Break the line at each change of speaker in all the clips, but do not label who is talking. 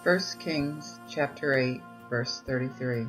1 Kings chapter 8, verse 33.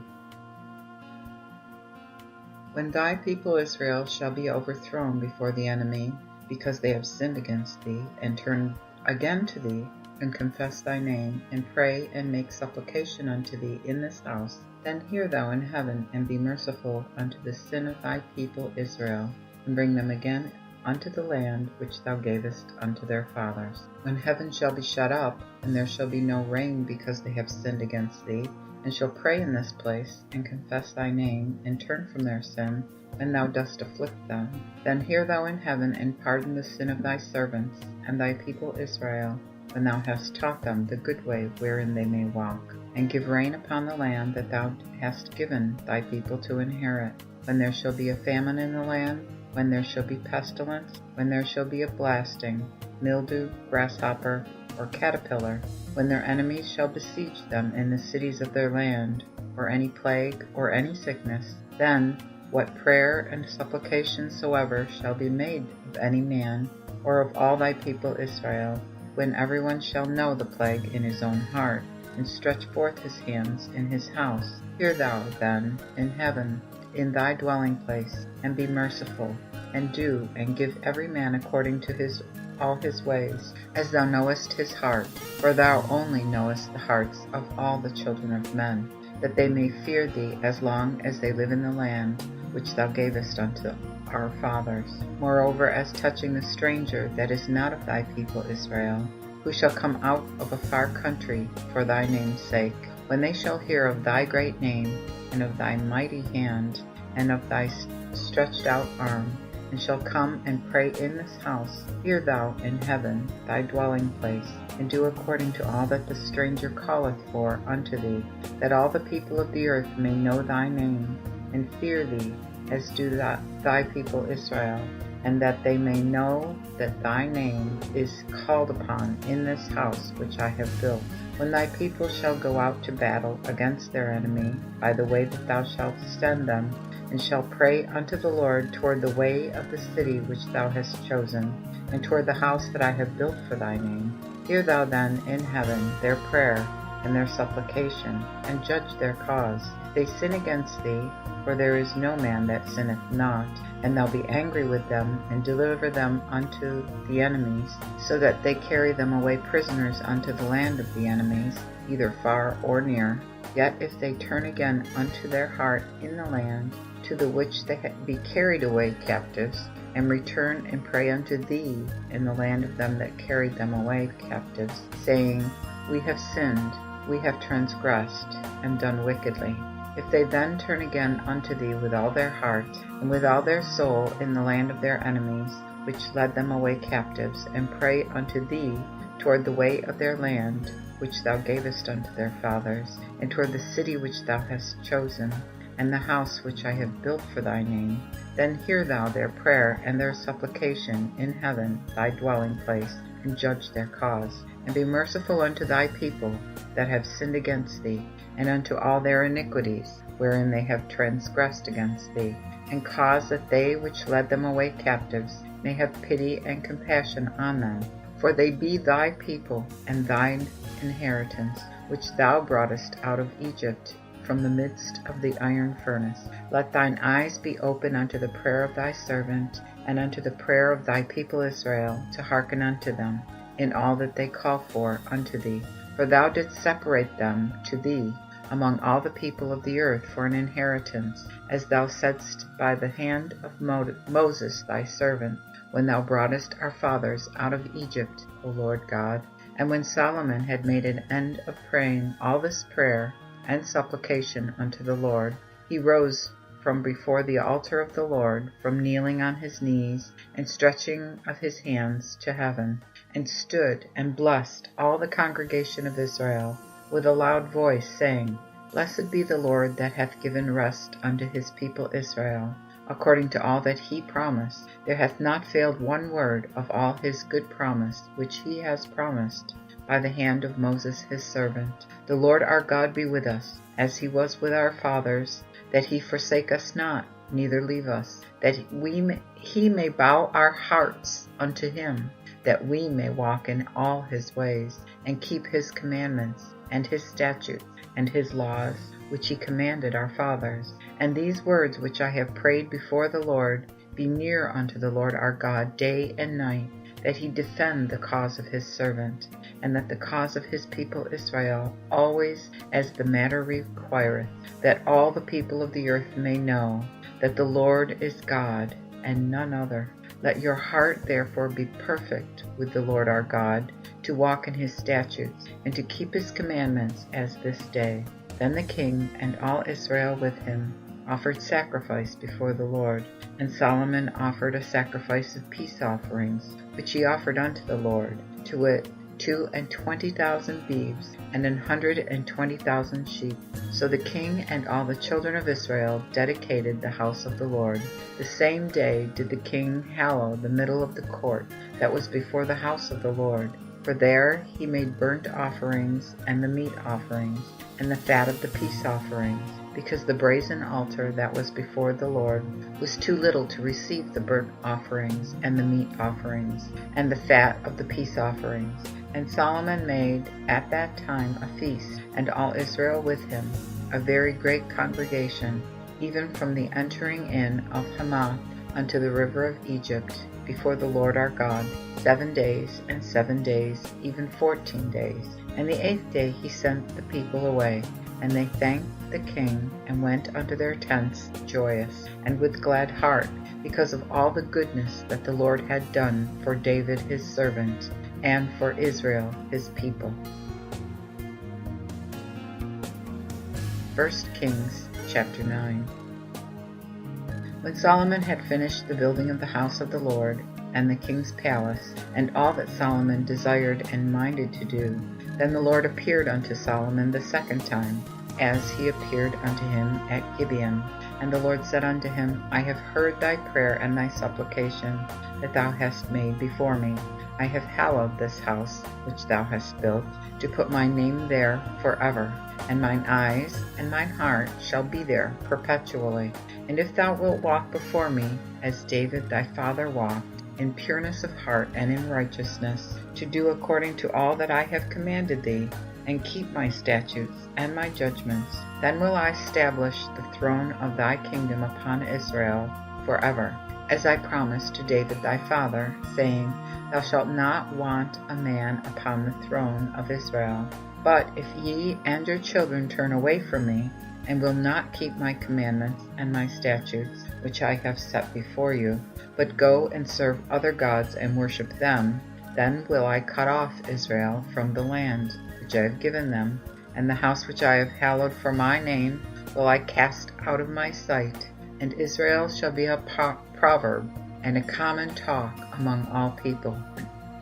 When thy people Israel shall be overthrown before the enemy, because they have sinned against thee, and turn again to thee, and confess thy name, and pray and make supplication unto thee in this house, then hear thou in heaven, and be merciful unto the sin of thy people Israel, and bring them again unto the land which thou gavest unto their fathers. When heaven shall be shut up, and there shall be no rain because they have sinned against thee, and shall pray in this place, and confess thy name, and turn from their sin, when thou dost afflict them, then hear thou in heaven, and pardon the sin of thy servants, and thy people Israel, when thou hast taught them the good way wherein they may walk, and give rain upon the land that thou hast given thy people to inherit. When there shall be a famine in the land, when there shall be pestilence, when there shall be a blasting, mildew, grasshopper, or caterpillar, when their enemies shall besiege them in the cities of their land, or any plague, or any sickness, then what prayer and supplication soever shall be made of any man, or of all thy people Israel, when everyone shall know the plague in his own heart, and stretch forth his hands in his house, hear thou then in heaven, in thy dwelling place, and be merciful, and do and give every man according to all his ways, as thou knowest his heart, for thou only knowest the hearts of all the children of men, that they may fear thee as long as they live in the land which thou gavest unto our fathers. Moreover, as touching the stranger that is not of thy people Israel, who shall come out of a far country for thy name's sake, when they shall hear of thy great name, and of thy mighty hand, and of thy stretched out arm, and shall come and pray in this house, hear thou in heaven thy dwelling place, and do according to all that the stranger calleth for unto thee, that all the people of the earth may know thy name, and fear thee, as do thy people Israel, and that they may know that thy name is called upon in this house which I have built. When thy people shall go out to battle against their enemy, by the way that thou shalt send them, and shall pray unto the Lord toward the way of the city which thou hast chosen, and toward the house that I have built for thy name, hear thou then in heaven their prayer and their supplication, and judge their cause. If they sin against thee, for there is no man that sinneth not, and thou be angry with them, and deliver them unto the enemies, so that they carry them away prisoners unto the land of the enemies, either far or near. Yet if they turn again unto their heart in the land, to the which they be carried away captives, and return and pray unto thee in the land of them that carried them away captives, saying, We have sinned, we have transgressed, and done wickedly. If they then turn again unto thee with all their heart, and with all their soul in the land of their enemies, which led them away captives, and pray unto thee toward the way of their land, which thou gavest unto their fathers, and toward the city which thou hast chosen, and the house which I have built for thy name, then hear thou their prayer and their supplication in heaven thy dwelling place, and judge their cause, and be merciful unto thy people that have sinned against thee, and unto all their iniquities wherein they have transgressed against thee, and cause that they which led them away captives may have pity and compassion on them. For they be thy people and thine inheritance, which thou broughtest out of Egypt from the midst of the iron furnace. Let thine eyes be open unto the prayer of thy servant, and unto the prayer of thy people Israel, to hearken unto them in all that they call for unto thee. For thou didst separate them to thee among all the people of the earth for an inheritance, as thou saidst by the hand of Moses thy servant, when thou broughtest our fathers out of Egypt, O Lord God. And when Solomon had made an end of praying all this prayer and supplication unto the Lord, he rose from before the altar of the Lord, from kneeling on his knees, and stretching of his hands to heaven, and stood and blessed all the congregation of Israel with a loud voice, saying, Blessed be the Lord that hath given rest unto his people Israel, according to all that he promised. There hath not failed one word of all his good promise which he has promised by the hand of Moses his servant. The Lord our God be with us, as he was with our fathers, that he forsake us not, neither leave us, that he may bow our hearts unto him, that we may walk in all his ways, and keep his commandments, and his statutes, and his laws, which he commanded our fathers. And these words which I have prayed before the Lord be near unto the Lord our God day and night, that he defend the cause of his servant, and that the cause of his people Israel, always as the matter requireth, that all the people of the earth may know that the Lord is God, and none other. Let your heart therefore be perfect with the Lord our God, to walk in his statutes, and to keep his commandments as this day. Then the king and all Israel with him offered sacrifice before the Lord. And Solomon offered a sacrifice of peace offerings, which he offered unto the Lord, to wit, 22,000 beeves, and 120,000 sheep. So the king and all the children of Israel dedicated the house of the Lord. The same day did the king hallow the middle of the court that was before the house of the Lord. For there he made burnt offerings, and the meat offerings, and the fat of the peace offerings, because the brazen altar that was before the Lord was too little to receive the burnt offerings, and the meat offerings, and the fat of the peace offerings. And Solomon made at that time a feast, and all Israel with him, a very great congregation, even from the entering in of Hamath unto the river of Egypt, before the Lord our God, 7 days, and 7 days, even 14 days. And the 8th day he sent the people away, and they thanked the king, and went unto their tents joyous, and with glad heart, because of all the goodness that the Lord had done for David his servant, and for Israel his people. 1 Kings chapter 9. When Solomon had finished the building of the house of the Lord, and the king's palace, and all that Solomon desired and minded to do, then the Lord appeared unto Solomon the second time, as he appeared unto him at Gibeon. And the Lord said unto him, I have heard thy prayer and thy supplication that thou hast made before me. I have hallowed this house which thou hast built, to put my name there forever, and mine eyes and mine heart shall be there perpetually. And if thou wilt walk before me, as David thy father walked, in pureness of heart and in righteousness, to do according to all that I have commanded thee, and keep my statutes and my judgments, then will I establish the throne of thy kingdom upon Israel forever, as I promised to David thy father, saying, Thou shalt not want a man upon the throne of Israel. But if ye and your children turn away from me, and will not keep my commandments and my statutes, which I have set before you, but go and serve other gods and worship them, then will I cut off Israel from the land which I have given them, and the house which I have hallowed for my name will I cast out of my sight, and Israel shall be a proverb and a common talk among all people.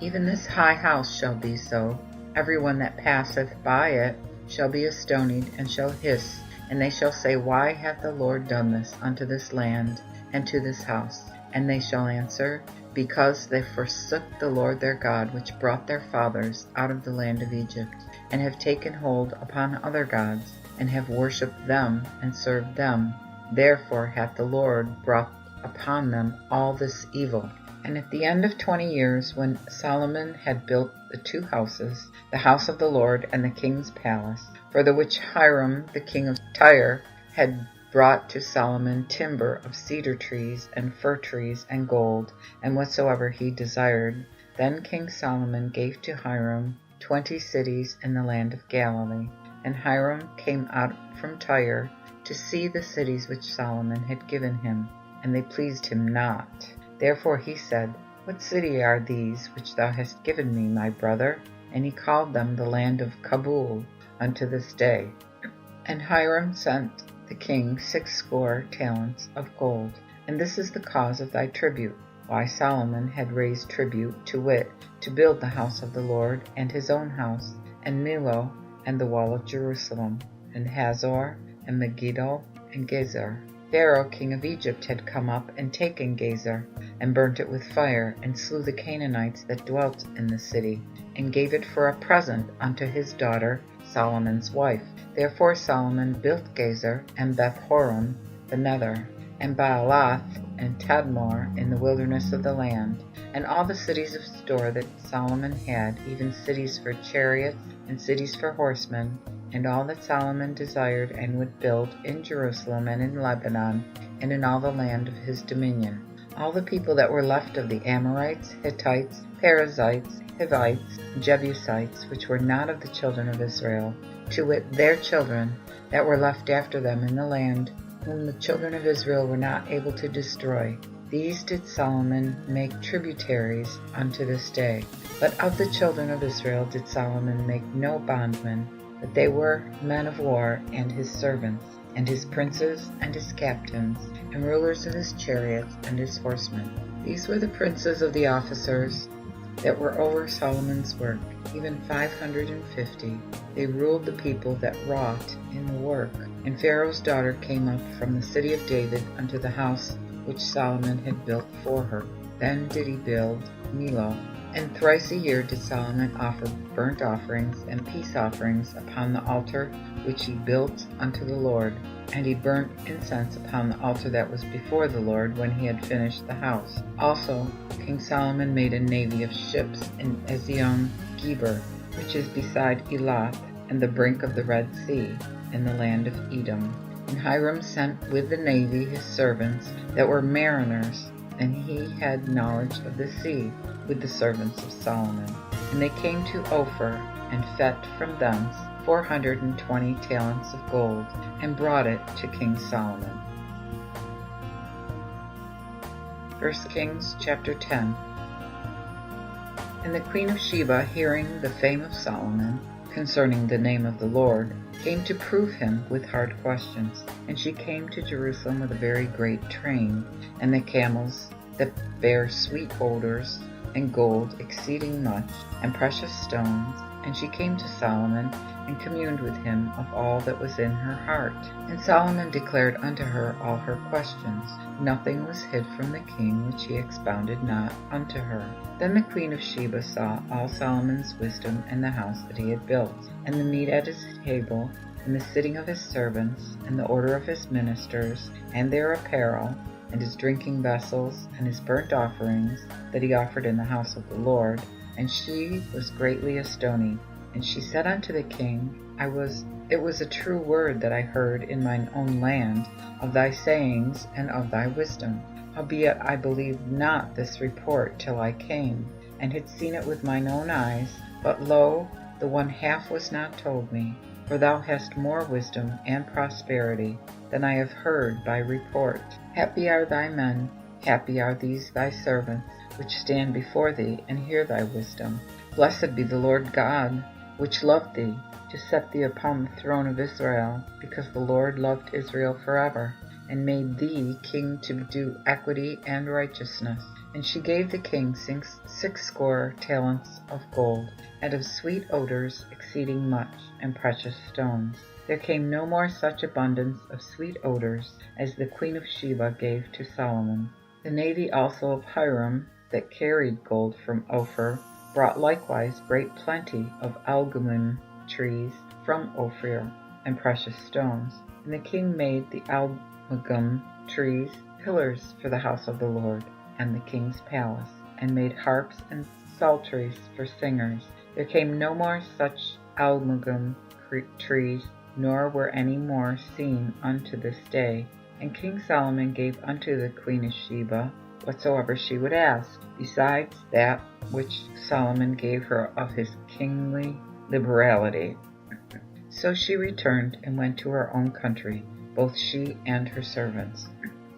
Even this high house shall be so. Every one that passeth by it shall be astonied, and shall hiss, and they shall say, Why hath the Lord done this unto this land and to this house? And they shall answer, Because they forsook the Lord their God, which brought their fathers out of the land of Egypt, and have taken hold upon other gods, and have worshipped them and served them. Therefore hath the Lord brought upon them all this evil. And at the end of 20 years, when Solomon had built the 2 houses, the house of the Lord and the king's palace, for the which Hiram the king of Tyre had brought to Solomon timber of cedar trees and fir trees and gold, and whatsoever he desired, then King Solomon gave to Hiram 20 cities in the land of Galilee. And Hiram came out from Tyre to see the cities which Solomon had given him, and they pleased him not. Therefore he said, What city are these which thou hast given me, my brother? And he called them the land of Kabul unto this day. And Hiram sent the king 60 talents of gold. And this is the cause of thy tribute, why Solomon had raised tribute, to wit, to build the house of the Lord, and his own house, and Millo, and the wall of Jerusalem, and Hazor, and Megiddo, and Gezer. Pharaoh king of Egypt had come up and taken Gezer, and burnt it with fire, and slew the Canaanites that dwelt in the city, and gave it for a present unto his daughter Solomon's wife. Therefore Solomon built Gezer, and Beth-horon the nether, and Baalath, and Tadmor in the wilderness of the land, and all the cities of store that Solomon had, even cities for chariots and cities for horsemen, and all that Solomon desired and would build in Jerusalem and in Lebanon, and in all the land of his dominion. All the people that were left of the Amorites, Hittites, Perizzites, Hivites, Jebusites, which were not of the children of Israel, to wit, their children that were left after them in the land, whom the children of Israel were not able to destroy, these did Solomon make tributaries unto this day. But of the children of Israel did Solomon make no bondmen, but they were men of war, and his servants, and his princes, and his captains, and rulers of his chariots, and his horsemen. These were the princes of the officers that were over Solomon's work, even 550. They ruled the people that wrought in the work. And Pharaoh's daughter came up from the city of David unto the house which Solomon had built for her. Then did he build Millo. And thrice a year did Solomon offer burnt offerings and peace offerings upon the altar which he built unto the Lord. And he burnt incense upon the altar that was before the Lord when he had finished the house. Also King Solomon made a navy of ships in Ezion Geber, which is beside Elath, and the brink of the Red Sea, in the land of Edom. And Hiram sent with the navy his servants that were mariners, and he had knowledge of the sea, with the servants of Solomon. And they came to Ophir, and fetched from thence 420 talents of gold, and brought it to King Solomon. 1 Kings chapter 10. And the queen of Sheba, hearing the fame of Solomon concerning the name of the Lord, came to prove him with hard questions. And she came to Jerusalem with a very great train, and the camels that bare sweet odors, and gold exceeding much, and precious stones. And she came to Solomon, and communed with him of all that was in her heart. And Solomon declared unto her all her questions. Nothing was hid from the king which he expounded not unto her. Then the queen of Sheba saw all Solomon's wisdom, and the house that he had built, and the meat at his table, and the sitting of his servants, and the order of his ministers, and their apparel, and his drinking vessels, and his burnt offerings that he offered in the house of the Lord. And she was greatly astonied. And she said unto the king, It was a true word that I heard in mine own land of thy sayings and of thy wisdom. Howbeit I believed not this report till I came, and had seen it with mine own eyes. But lo, the one half was not told me. For thou hast more wisdom and prosperity than I have heard by report. Happy are thy men, happy are these thy servants, which stand before thee, and hear thy wisdom. Blessed be the Lord God, which loved thee, to set thee upon the throne of Israel, because the Lord loved Israel forever, and made thee king to do equity and righteousness. And she gave the king 60 talents of gold, and of sweet odors exceeding much, and precious stones. There came no more such abundance of sweet odors as the queen of Sheba gave to Solomon. The navy also of Hiram, that carried gold from Ophir, brought likewise great plenty of algumim trees from Ophir, and precious stones. And the king made the algum trees pillars for the house of the Lord, and the king's palace, and made harps and psalteries for singers. There came no more such algum trees, nor were any more seen unto this day. And King Solomon gave unto the queen of Sheba whatsoever she would ask, besides that which Solomon gave her of his kingly liberality. So she returned and went to her own country, both she and her servants.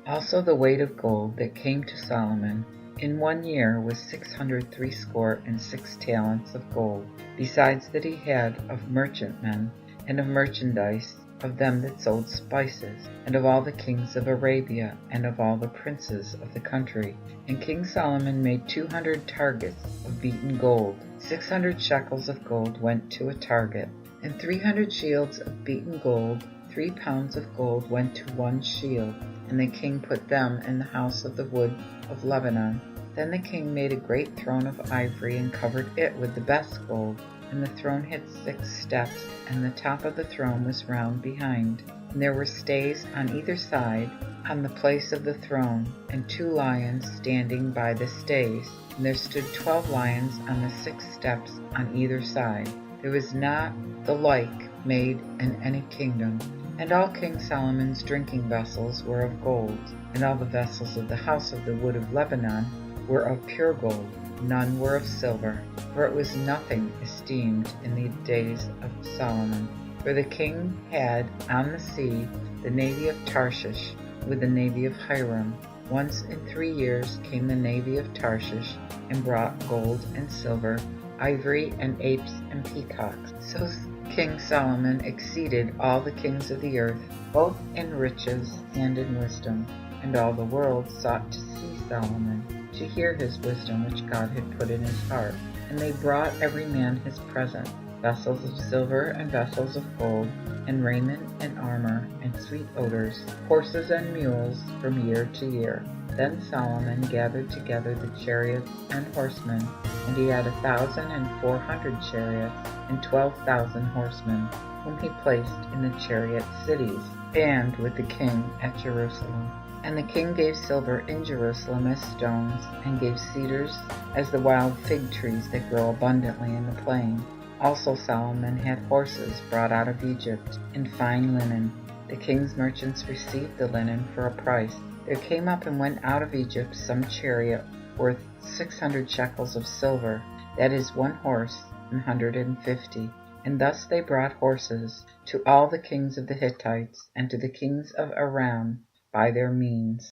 Also the weight of gold that came to Solomon in 1 year was 666 talents of gold, besides that he had of merchantmen, and of merchandise, of them that sold spices, and of all the kings of Arabia, and of all the princes of the country. And King Solomon made 200 targets of beaten gold. 600 shekels of gold went to a target, and 300 shields of beaten gold. 3 pounds of gold went to 1 shield, and the king put them in the house of the wood of Lebanon. Then the king made a great throne of ivory, and covered it with the best gold. And the throne had 6 steps, and the top of the throne was round behind. And there were stays on either side on the place of the throne, and 2 lions standing by the stays. And there stood 12 lions on the 6 steps on either side. There was not the like made in any kingdom. And all King Solomon's drinking vessels were of gold, and all the vessels of the house of the wood of Lebanon were of pure gold. None were of silver, for it was nothing esteemed in the days of Solomon. For the king had on the sea the navy of Tarshish with the navy of Hiram. Once in 3 years came the navy of Tarshish and brought gold and silver, ivory and apes and peacocks. So King Solomon exceeded all the kings of the earth, both in riches and in wisdom. And all the world sought to see Solomon, to hear his wisdom which God had put in his heart. And they brought every man his present, vessels of silver and vessels of gold, and raiment and armor, and sweet odors, horses and mules from year to year. Then Solomon gathered together the chariots and horsemen, and he had 1,400 chariots and 12,000 horsemen, whom he placed in the chariot cities, and with the king at Jerusalem. And the king gave silver in Jerusalem as stones, and gave cedars as the wild fig trees that grow abundantly in the plain. Also Solomon had horses brought out of Egypt, and fine linen. The king's merchants received the linen for a price. There came up and went out of Egypt some chariot worth 600 shekels of silver, that is 1 horse, 150. And thus they brought horses to all the kings of the Hittites, and to the kings of Aram by their means.